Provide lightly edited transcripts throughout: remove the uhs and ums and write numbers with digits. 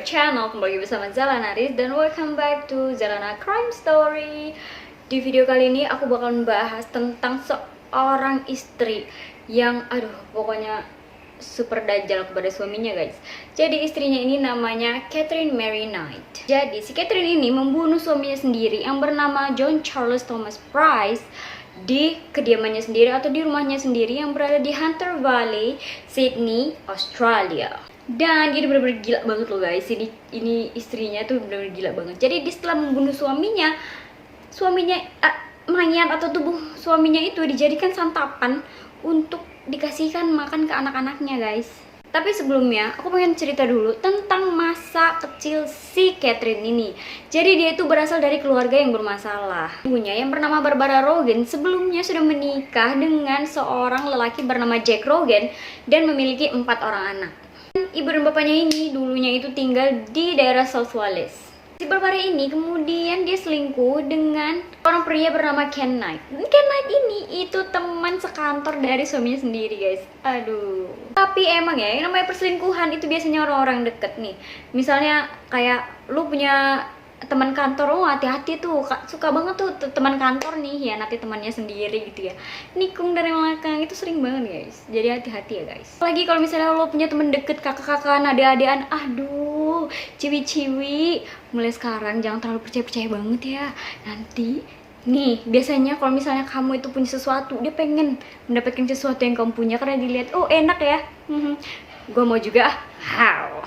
my channel. Kembali bersama Zalana Riz dan welcome back to Zalana Crime Story. Di video kali ini aku bakal membahas tentang seorang istri yang pokoknya super dajjal kepada suaminya, guys. Jadi istrinya ini namanya Catherine Mary Knight. Jadi si Catherine ini membunuh suaminya sendiri yang bernama John Charles Thomas Price di kediamannya sendiri atau di rumahnya sendiri yang berada di Hunter Valley, Sydney, Australia. Dan dia benar-benar gila banget loh, guys. Ini istrinya tuh benar-benar gila banget. Jadi dia setelah membunuh suaminya mayat atau tubuh suaminya itu dijadikan santapan untuk dikasihkan makan ke anak-anaknya, guys. Tapi sebelumnya aku pengen cerita dulu tentang masa kecil si Catherine ini. Jadi dia itu berasal dari keluarga yang bermasalah. Ibunya yang bernama Barbara Rogan sebelumnya sudah menikah dengan seorang lelaki bernama Jack Rogan dan memiliki 4 orang anak. Ibu dan bapaknya ini dulunya itu tinggal di daerah South Wales. Si Barbara ini kemudian dia selingkuh dengan orang pria bernama Ken Knight. Ken Knight ini itu teman sekantor dari suaminya sendiri, guys. Aduh. Tapi emang ya, yang namanya perselingkuhan itu biasanya orang-orang deket nih. Misalnya kayak lu punya teman kantor, hati-hati tuh, suka banget tuh teman kantor nih ya, nanti temannya sendiri gitu ya, nikung dari belakang, itu sering banget, guys. Jadi hati-hati ya, guys. Apalagi kalau misalnya lo punya temen deket, kakak-kakan, adik-adikan, aduh, ciwi-ciwi, mulai sekarang jangan terlalu percaya-percaya banget ya. Nanti nih, biasanya kalau misalnya kamu itu punya sesuatu, dia pengen mendapatkan sesuatu yang kamu punya karena dilihat, oh enak ya, gue mau juga, how.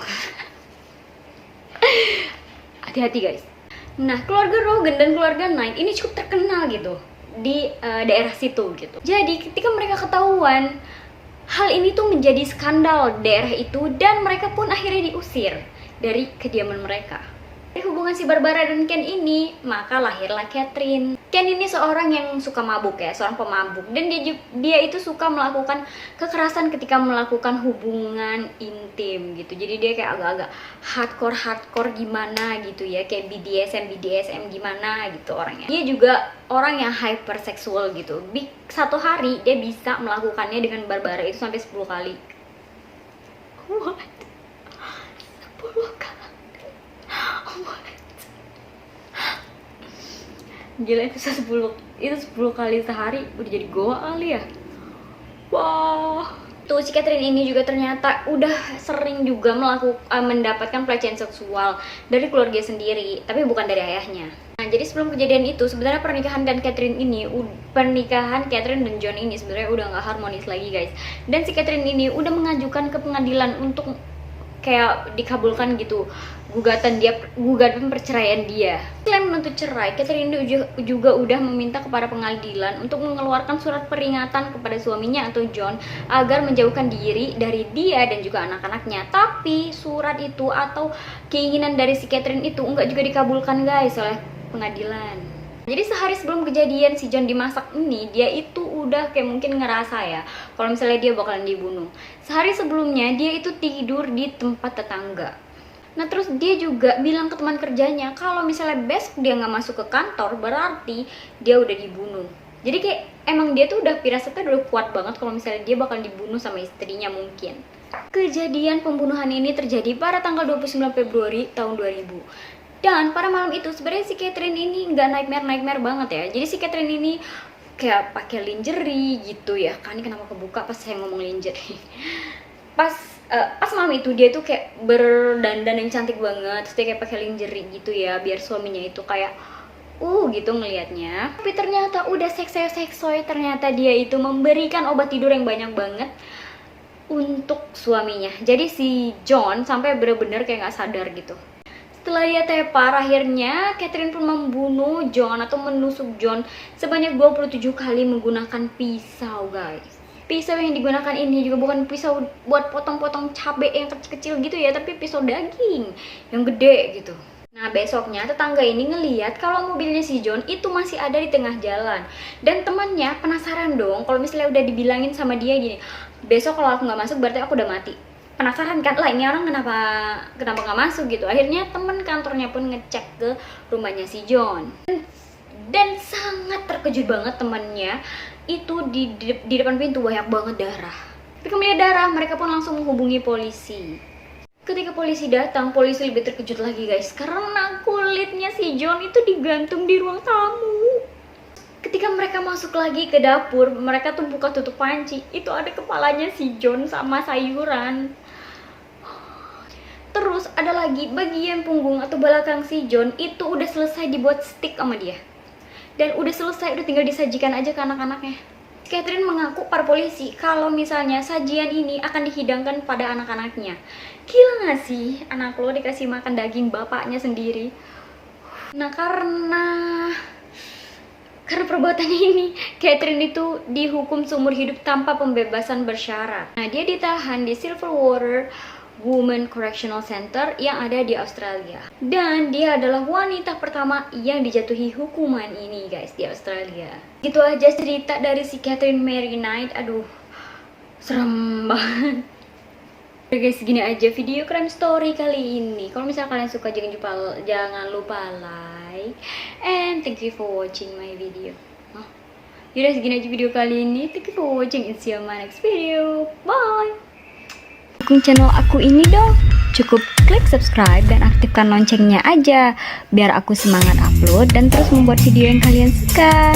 Hati-hati, guys. Nah, keluarga Rogan dan keluarga Knight ini cukup terkenal gitu di daerah situ gitu. Jadi ketika mereka ketahuan, hal ini tuh menjadi skandal di daerah itu dan mereka pun akhirnya diusir dari kediaman mereka. Dari hubungan si Barbara dan Ken ini, maka lahirlah Catherine. Ken ini seorang yang suka mabuk ya, seorang pemabuk, dan dia itu suka melakukan kekerasan ketika melakukan hubungan intim gitu. Jadi dia kayak agak-agak hardcore gimana gitu ya, kayak BDSM gimana gitu orangnya. Dia juga orang yang hyperseksual gitu. Satu hari dia bisa melakukannya dengan Barbara itu sampai 10 kali. What? 10 kali? Gila, itu 10 kali sehari udah jadi goa kali ya. Wah. Tuh si Catherine ini juga ternyata udah sering juga mendapatkan pelecehan seksual dari keluarga sendiri, tapi bukan dari ayahnya. Nah, jadi sebelum kejadian itu sebenarnya pernikahan Catherine dan John ini sebenarnya udah nggak harmonis lagi, guys. Dan si Catherine ini udah mengajukan ke pengadilan untuk kayak dikabulkan gitu gugatan perceraian dia. Selain menuntut cerai, Catherine juga udah meminta kepada pengadilan untuk mengeluarkan surat peringatan kepada suaminya atau John agar menjauhkan diri dari dia dan juga anak-anaknya. Tapi surat itu atau keinginan dari si Catherine itu enggak juga dikabulkan, guys, oleh pengadilan. Jadi sehari sebelum kejadian si John dimasak ini, dia itu udah kayak mungkin ngerasa ya kalau misalnya dia bakalan dibunuh. Sehari sebelumnya dia itu tidur di tempat tetangga. Nah, terus dia juga bilang ke teman kerjanya kalau misalnya besok dia nggak masuk ke kantor, berarti dia udah dibunuh. Jadi kayak emang dia tuh udah firasatnya udah kuat banget kalau misalnya dia bakal dibunuh sama istrinya mungkin. Kejadian pembunuhan ini terjadi pada tanggal 29 Februari tahun 2000. Dan pada malam itu sebenarnya si Catherine ini nggak nightmare banget ya. Jadi si Catherine ini kayak pakai lingerie gitu ya. Kan ini kenapa kebuka pas saya ngomong lingerie. Pas malam itu dia tuh kayak berdandan yang cantik banget. Terus dia kayak pakai lingerie gitu ya, biar suaminya itu kayak gitu ngelihatnya. Tapi ternyata udah seksoy, ternyata dia itu memberikan obat tidur yang banyak banget untuk suaminya. Jadi si John sampai bener-bener kayak nggak sadar gitu. Setelah dia tepar, akhirnya Catherine pun membunuh John atau menusuk John sebanyak 27 kali menggunakan pisau, guys. Pisau yang digunakan ini juga bukan pisau buat potong-potong cabai yang kecil-kecil gitu ya, tapi pisau daging yang gede gitu. Nah, besoknya tetangga ini ngeliat kalau mobilnya si John itu masih ada di tengah jalan. Dan temannya penasaran dong kalau misalnya udah dibilangin sama dia gini, besok kalau aku nggak masuk berarti aku udah mati. Penasaran kan, lah ini orang kenapa nggak masuk gitu. Akhirnya teman kantornya pun ngecek ke rumahnya si John dan sangat terkejut banget temannya itu di depan pintu banyak banget darah. Ketika melihat darah, mereka pun langsung menghubungi polisi. Ketika polisi datang, polisi lebih terkejut lagi guys, karena kulitnya si John itu digantung di ruang tamu. Ketika mereka masuk lagi ke dapur, mereka tuh buka tutup panci, itu ada kepalanya si John sama sayuran. Terus ada lagi bagian punggung atau belakang si John itu udah selesai dibuat stick sama dia. Dan udah selesai, udah tinggal disajikan aja ke anak-anaknya. Catherine mengaku para polisi kalau misalnya sajian ini akan dihidangkan pada anak-anaknya. Gila gak sih anak lo dikasih makan daging bapaknya sendiri? Nah karena perbuatannya ini, Catherine itu dihukum seumur hidup tanpa pembebasan bersyarat. Nah, dia ditahan di Silverwater Women Correctional Center yang ada di Australia. Dan dia adalah wanita pertama yang dijatuhi hukuman ini guys di Australia. Gitu aja cerita dari si Catherine Mary Knight. Aduh, serem banget. Oke guys, segini aja video crime story kali ini. Kalau misalnya kalian suka, jangan lupa like and thank you for watching my video. Yaudah, segini aja video kali ini. Thank you for watching. See you on my next video. Bye. Dukung channel aku ini dong. Cukup klik subscribe dan aktifkan loncengnya aja biar aku semangat upload dan terus membuat video yang kalian suka.